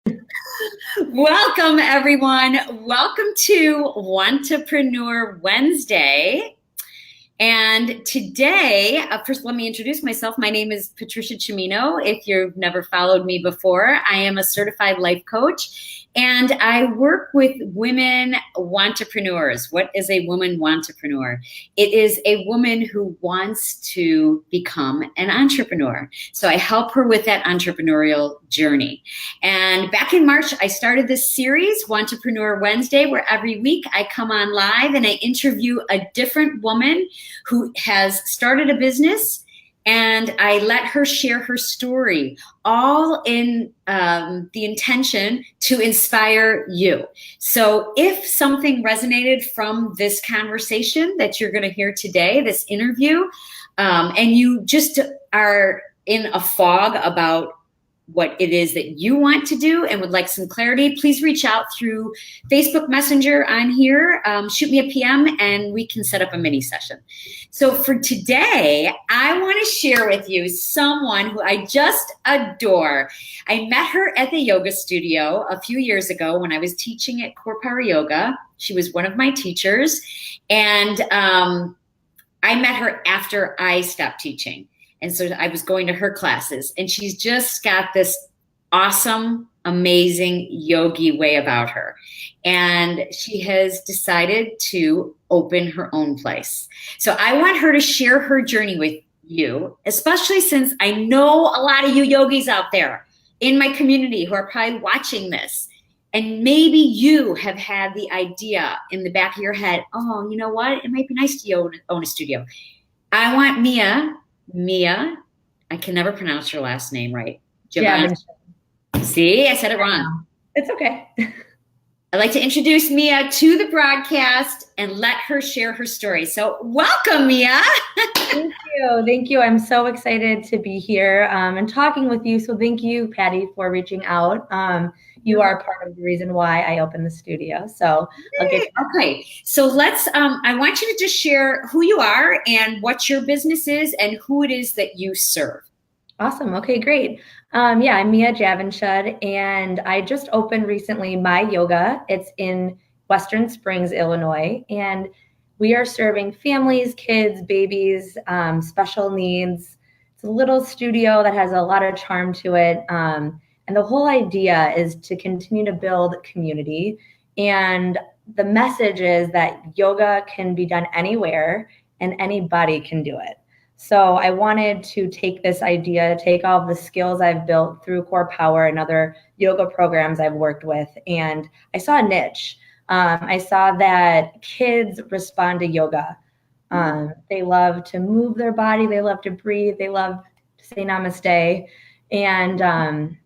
Welcome, everyone. Welcome to Wantrepreneur Wednesday. And today, first, let me introduce myself. My name is Patricia Cimino. If you've never followed me before, I am a certified life coach and I work with women wantrepreneurs. What is a woman wantrepreneur? It is a woman who wants to become an entrepreneur. So I help her with that entrepreneurial journey. And back in March, I started this series, Wantrepreneur Wednesday, where every week I come on live and I interview a different woman who has started a business, and I let her share her story, all in the intention to inspire you. So if something resonated from this conversation that you're going to hear today, this interview, and you just are in a fog about what it is that you want to do and would like some clarity, please reach out through Facebook Messenger on here. Shoot me a PM and we can set up a mini session. So for today, I want to share with you someone who I just adore. I met her at the yoga studio a few years ago when I was teaching at Core Power Yoga. She was one of my teachers, and I met her after I stopped teaching. And so I was going to her classes, and she's just got this awesome, amazing yogi way about her. And she has decided to open her own place. So I want her to share her journey with you, especially since I know a lot of you yogis out there in my community who are probably watching this. And maybe you have had the idea in the back of your head, oh, you know what? It might be nice to own a studio. I want Mia, I can never pronounce her last name right. Yeah, See, I said it wrong. it's okay. I'd like to introduce Mia to the broadcast and let her share her story. So welcome, Mia. Thank you. Thank you. I'm so excited to be here and talking with you. So thank you, Patty, for reaching out. You are part of the reason why I opened the studio. So okay. So let's, I want you to just share who you are and what your business is and who it is that you serve. Awesome. Okay, great. Yeah, I'm Mia Javanshud, and I just opened recently My Yoga. It's in Western Springs, Illinois, and we are serving families, kids, babies, special needs. It's a little studio that has a lot of charm to it. And the whole idea is to continue to build community. And the message is that yoga can be done anywhere and anybody can do it. So I wanted to take this idea, take all of the skills I've built through Core Power and other yoga programs I've worked with, and I saw a niche. I saw that kids respond to yoga. They love to move their body, they love to breathe, they love to say namaste. And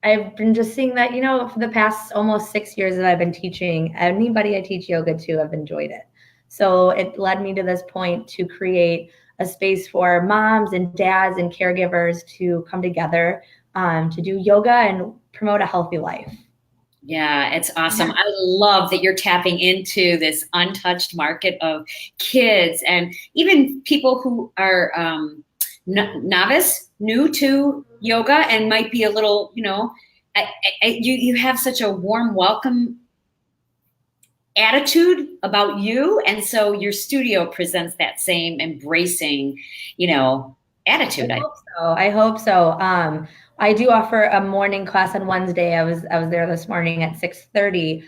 I've been just seeing that, for the past almost 6 years that I've been teaching, anybody I teach yoga to have enjoyed it. So it led me to this point to create a space for moms and dads and caregivers to come together to do yoga and promote a healthy life. Yeah, it's awesome. I love that you're tapping into this untouched market of kids and even people who are novice, new to yoga, and might be a little, you have such a warm welcome attitude about you, and so your studio presents that same embracing, attitude. I hope so. I do offer a morning class on Wednesday. I was there this morning at 6:30,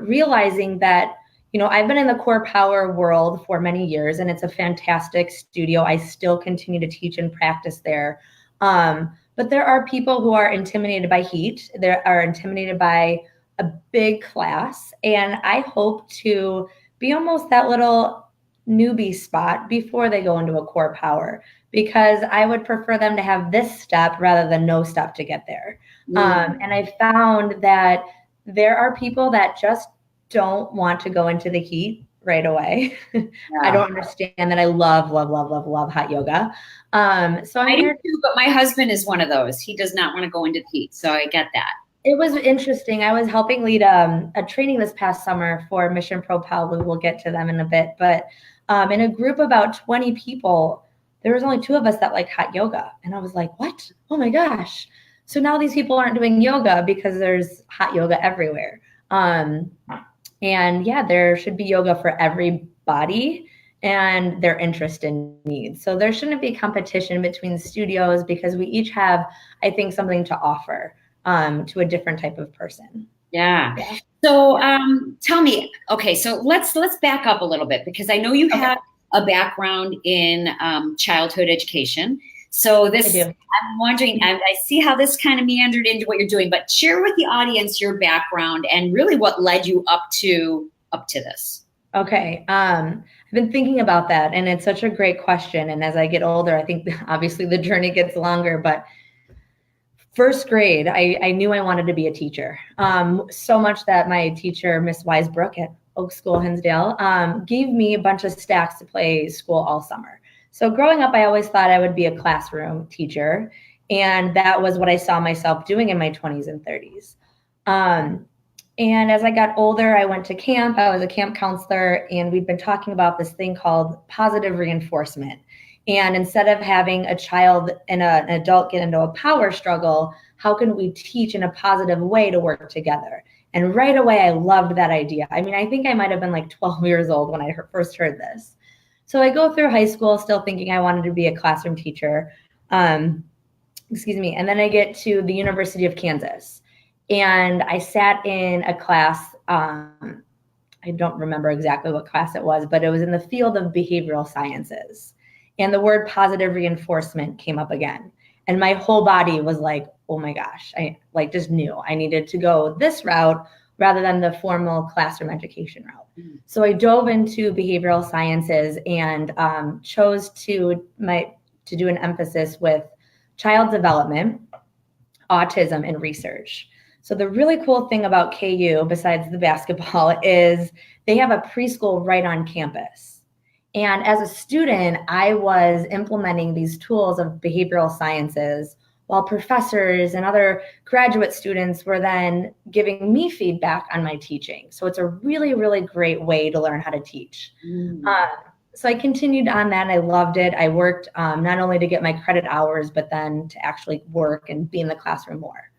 realizing that I've been in the Core Power world for many years, and it's a fantastic studio. I still continue to teach and practice there. But there are people who are intimidated by heat. They are intimidated by a big class, and I hope to be almost that little newbie spot before they go into a Core Power, because I would prefer them to have this step rather than no step to get there. And I found that there are people that just don't want to go into the heat right away. Yeah. I don't understand that. I love hot yoga. So I do too, but my husband is one of those. He does not want to go into the heat, so I get that. It was interesting. I was helping lead a training this past summer for Mission Propel. We will get to them in a bit, but in a group of about 20 people, there was only 2 of us that like hot yoga. And I was like, what? Oh my gosh. So now these people aren't doing yoga because there's hot yoga everywhere. And yeah, there should be yoga for every body and their interest and needs. So there shouldn't be competition between studios because we each have, I think, something to offer to a different type of person. Yeah. So tell me, okay, so let's back up a little bit because I know you have a background in childhood education. So this, I'm wondering, I see how this kind of meandered into what you're doing, but share with the audience your background and really what led you up to this. Okay. I've been thinking about that, and it's such a great question. And as I get older, I think obviously the journey gets longer, but first grade, I knew I wanted to be a teacher. So much that my teacher, Miss Weisbrook at Oak School, Hinsdale, gave me a bunch of stacks to play school all summer. So growing up, I always thought I would be a classroom teacher. And that was what I saw myself doing in my 20s and 30s. And as I got older, I went to camp. I was a camp counselor, and we'd been talking about this thing called positive reinforcement. And instead of having a child and an adult get into a power struggle, how can we teach in a positive way to work together? And right away, I loved that idea. I mean, I think I might have been like 12 years old when I first heard this. So I go through high school still thinking I wanted to be a classroom teacher. And then I get to the University of Kansas. And I sat in a class, I don't remember exactly what class it was, but it was in the field of behavioral sciences. And the word positive reinforcement came up again. And my whole body was like, oh my gosh, I just knew I needed to go this route rather than the formal classroom education route. Mm-hmm. So I dove into behavioral sciences and chose to do an emphasis with child development, autism, and research. So the really cool thing about KU, besides the basketball, is they have a preschool right on campus. And as a student, I was implementing these tools of behavioral sciences while professors and other graduate students were then giving me feedback on my teaching. So it's a really, really great way to learn how to teach. Mm-hmm. So I continued on that and I loved it. I worked not only to get my credit hours, but then to actually work and be in the classroom more.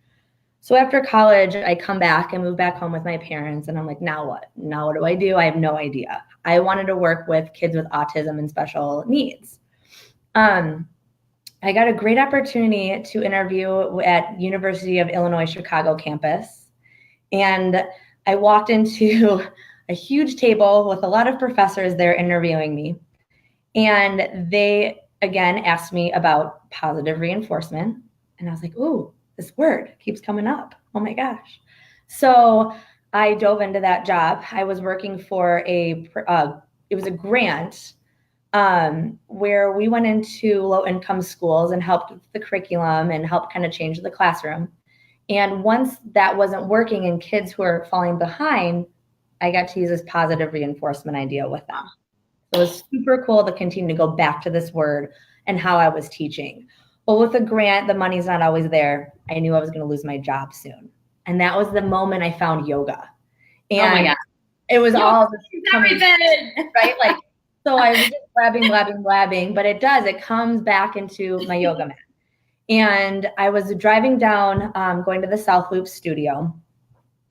So after college, I come back and move back home with my parents. And I'm like, now what? Now what do I do? I have no idea. I wanted to work with kids with autism and special needs. I got a great opportunity to interview at University of Illinois Chicago campus. And I walked into a huge table with a lot of professors there interviewing me. And they, again, asked me about positive reinforcement. And I was like, ooh, this word keeps coming up. Oh my gosh. So I dove into that job. I was working for it was a grant where we went into low-income schools and helped with the curriculum and helped kind of change the classroom. And once that wasn't working and kids who are falling behind, I got to use this positive reinforcement idea with them. So it was super cool to continue to go back to this word and how I was teaching. Well, with a grant, the money's not always there. I knew I was going to lose my job soon. And that was the moment I found yoga. And oh my God. It was all everything, right? Like, so I was just blabbing, but it comes back into my yoga mat. And I was driving down, going to the South Loop studio,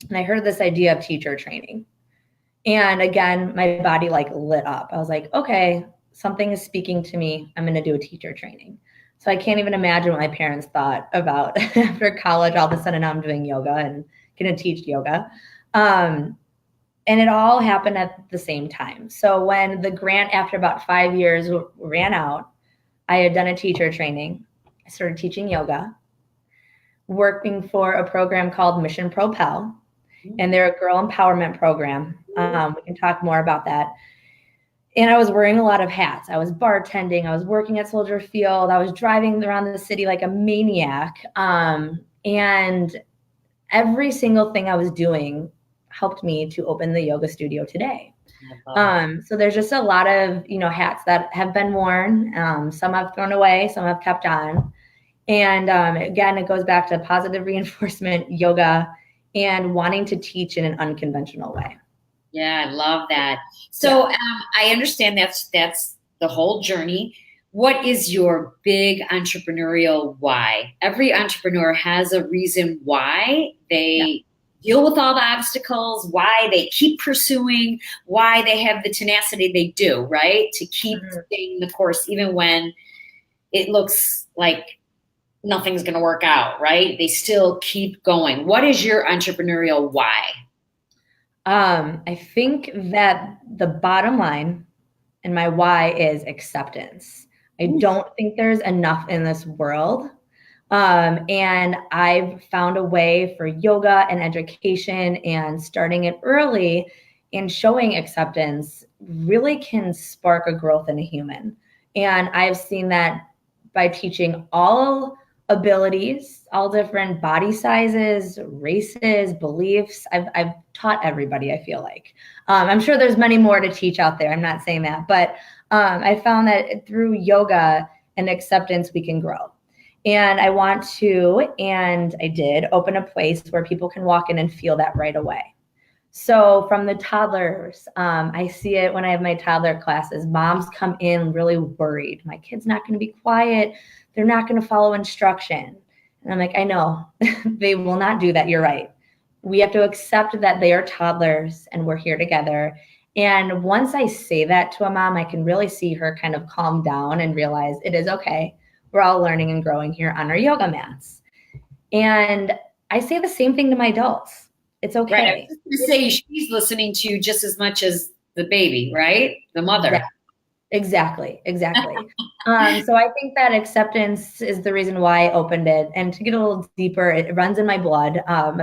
and I heard this idea of teacher training. And again, my body lit up. I was like, okay, something is speaking to me. I'm going to do a teacher training. So I can't even imagine what my parents thought about after college. All of a sudden I'm doing yoga and going to teach yoga. And it all happened at the same time. So when the grant, after about 5 years, ran out, I had done a teacher training. I started teaching yoga, working for a program called Mission Propel. And they're a girl empowerment program. We can talk more about that. And I was wearing a lot of hats. I was bartending. I was working at Soldier Field. I was driving around the city like a maniac. And every single thing I was doing helped me to open the yoga studio today. So there's just a lot of, hats that have been worn. Some I've thrown away, some I've kept on. And again, it goes back to positive reinforcement, yoga, and wanting to teach in an unconventional way. Yeah, I love that. So I understand that's the whole journey. what is your big entrepreneurial why? Every entrepreneur has a reason why they deal with all the obstacles, why they keep pursuing, why they have the tenacity they do, right? To keep staying the course, even when it looks like nothing's going to work out, right? They still keep going. What is your entrepreneurial why? I think that the bottom line and my why is acceptance. I don't think there's enough in this world. And I've found a way for yoga and education and starting it early and showing acceptance really can spark a growth in a human. And I've seen that by teaching all abilities, all different body sizes, races, beliefs. I've taught everybody, I feel like. I'm sure there's many more to teach out there. I'm not saying that, but I found that through yoga and acceptance, we can grow. And I want to, and I did, open a place where people can walk in and feel that right away. So from the toddlers, I see it when I have my toddler classes. Moms come in really worried. My kid's not going to be quiet. They're not going to follow instruction. And I'm like, I know, they will not do that. You're right. We have to accept that they are toddlers and we're here together. And once I say that to a mom, I can really see her kind of calm down and realize it is okay. We're all learning and growing here on our yoga mats. And I say the same thing to my adults. It's okay. Right. I was just going to say she's listening to you just as much as the baby, right? The mother. Yeah, exactly. So I think that acceptance is the reason why I opened it. And to get a little deeper, it runs in my blood.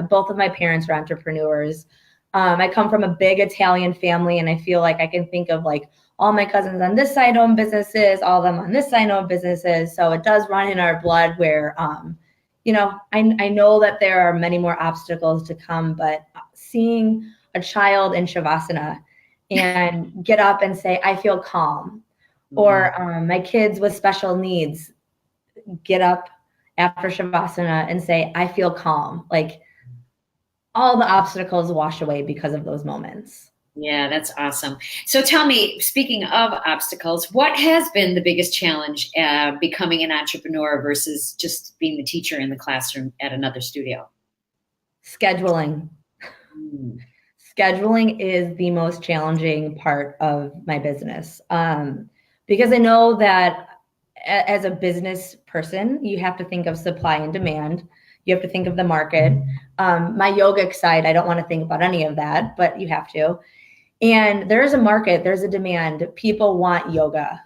Both of my parents are entrepreneurs. I come from a big Italian family, and I feel like I can think of like all my cousins on this side own businesses, all of them on this side own businesses. So it does run in our blood where, I know that there are many more obstacles to come, but seeing a child in Shavasana and get up and say, I feel calm, or my kids with special needs get up after Shavasana and say, I feel calm. Like all the obstacles wash away because of those moments. Yeah, that's awesome. So tell me, speaking of obstacles, what has been the biggest challenge becoming an entrepreneur versus just being the teacher in the classroom at another studio? Scheduling. Scheduling is the most challenging part of my business because I know that as a business person, you have to think of supply and demand. You have to think of the market. My yogic side, I don't want to think about any of that, but you have to. And there's a market, there's a demand. People want yoga,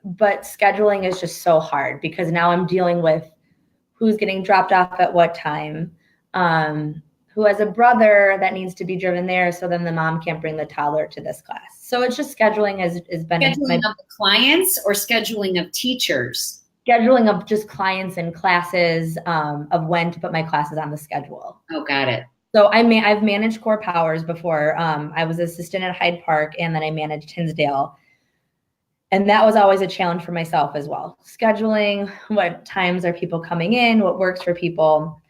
but scheduling is just so hard because now I'm dealing with who's getting dropped off at what time, who has a brother that needs to be driven there. So then the mom can't bring the toddler to this class. So it's just scheduling has been scheduling of clients or scheduling of teachers. Scheduling of just clients and classes of when to put my classes on the schedule. Oh, got it. So I've managed Core Powers before. I was assistant at Hyde Park, and then I managed Hinsdale. And that was always a challenge for myself as well. Scheduling, what times are people coming in, what works for people.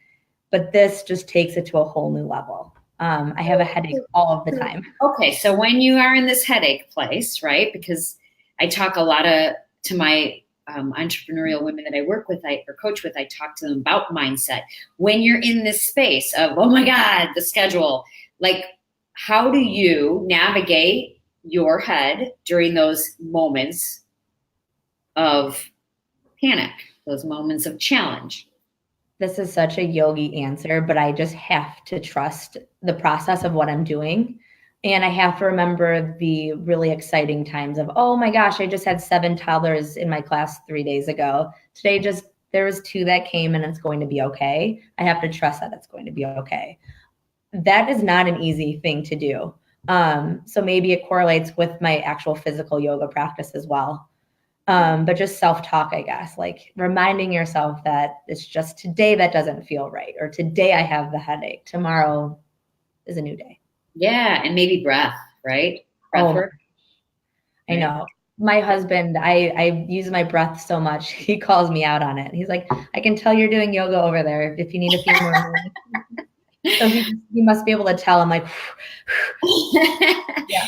But this just takes it to a whole new level. I have a headache all of the time. Okay, so when you are in this headache place, right? Because I talk a lot to my entrepreneurial women that I work with or coach with, I talk to them about mindset. When you're in this space of, oh my God, the schedule, like how do you navigate your head during those moments of panic, those moments of challenge? This is such a yogi answer, but I just have to trust the process of what I'm doing. And I have to remember the really exciting times of, oh my gosh, I just had 7 toddlers in my class 3 days ago. Today, there was 2 that came and it's going to be okay. I have to trust that it's going to be okay. That is not an easy thing to do. So maybe it correlates with my actual physical yoga practice as well. But just self-talk, I guess, like reminding yourself that it's just today that doesn't feel right, or today I have the headache. Tomorrow is a new day. Yeah, and maybe breath, right? Breath work. I know. My husband, I use my breath so much. He calls me out on it. He's like, I can tell you're doing yoga over there if you need a few more. So he must be able to tell. I'm like, yeah.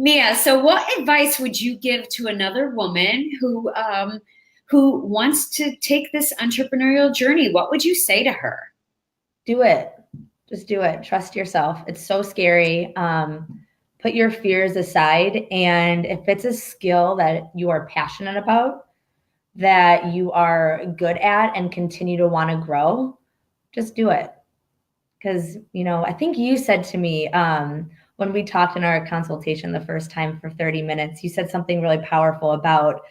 Mia, so what advice would you give to another woman who wants to take this entrepreneurial journey? What would you say to her? Do it. Just do it. Trust yourself. It's so scary. Put your fears aside. And if it's a skill that you are passionate about, that you are good at and continue to want to grow, just do it. Because, I think you said to me when we talked in our consultation the first time for 30 minutes, you said something really powerful about,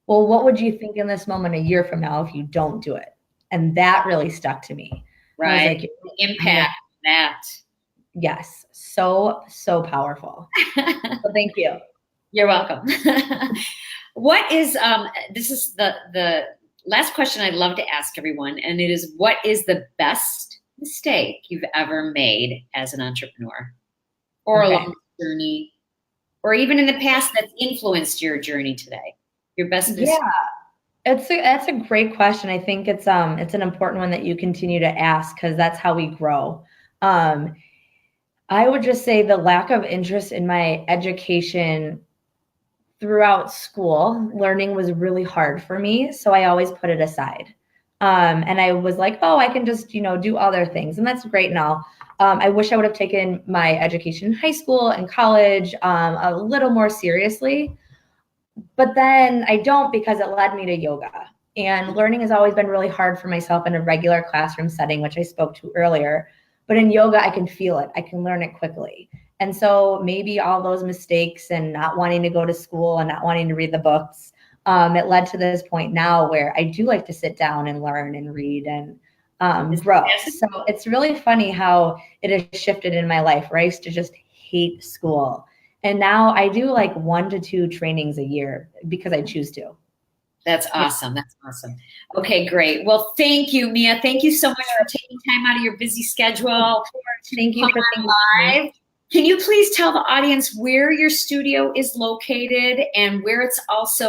well, what would you think in this moment a year from now if you don't do it? And that really stuck to me. Right. The impact of that. Yes. So powerful. So thank you. You're welcome. What is, this is the last question I'd love to ask everyone. And it is, what is the best mistake you've ever made as an entrepreneur, or along the journey, or even in the past that's influenced your journey today? Your best mistake? Yeah, that's a great question. I think it's an important one that you continue to ask, because that's how we grow. I would just say the lack of interest in my education throughout school. Learning was really hard for me, so I always put it aside. And I was like, oh, I can just, do other things. And that's great and all. I wish I would have taken my education in high school and college a little more seriously. But then I don't, because it led me to yoga. And learning has always been really hard for myself in a regular classroom setting, which I spoke to earlier. But in yoga, I can feel it. I can learn it quickly. And so maybe all those mistakes and not wanting to go to school and not wanting to read the books, it led to this point now where I do like to sit down and learn and read and grow. So it's really funny how it has shifted in my life, where I used to just hate school. And now I do like 1 to 2 trainings a year because I choose to. That's awesome. That's awesome. Okay, great. Well, thank you, Mia. Thank you so much for taking time out of your busy schedule. Thank you for being live. Can you please tell the audience where your studio is located and where else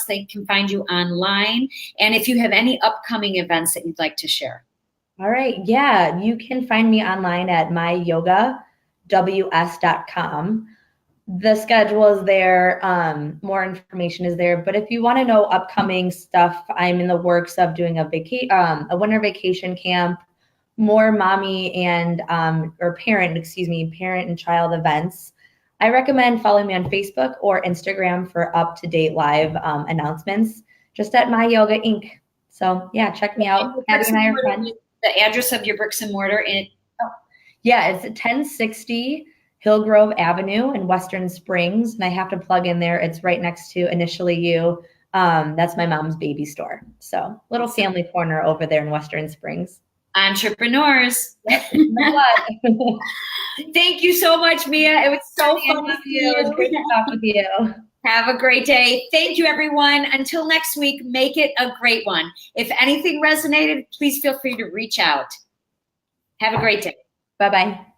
they can find you online, and if you have any upcoming events that you'd like to share? All right. Yeah, you can find me online at myogaws.com. The schedule is there. More information is there. But if you want to know upcoming stuff, I'm in the works of doing a winter vacation camp, more mommy and parent and child events. I recommend following me on Facebook or Instagram for up-to-date live announcements, just at My Yoga Inc. So yeah, check me out. Addie and I are friends. The address of your bricks and mortar Yeah, it's 1060 Hillgrove Avenue in Western Springs. And I have to plug in there, it's right next to Initially You. That's my mom's baby store. So little family corner over there in Western Springs. Entrepreneurs. Thank you so much, Mia. It was so fun with you. It was great to talk with you. Have a great day. Thank you, everyone. Until next week, make it a great one. If anything resonated, please feel free to reach out. Have a great day. Bye-bye.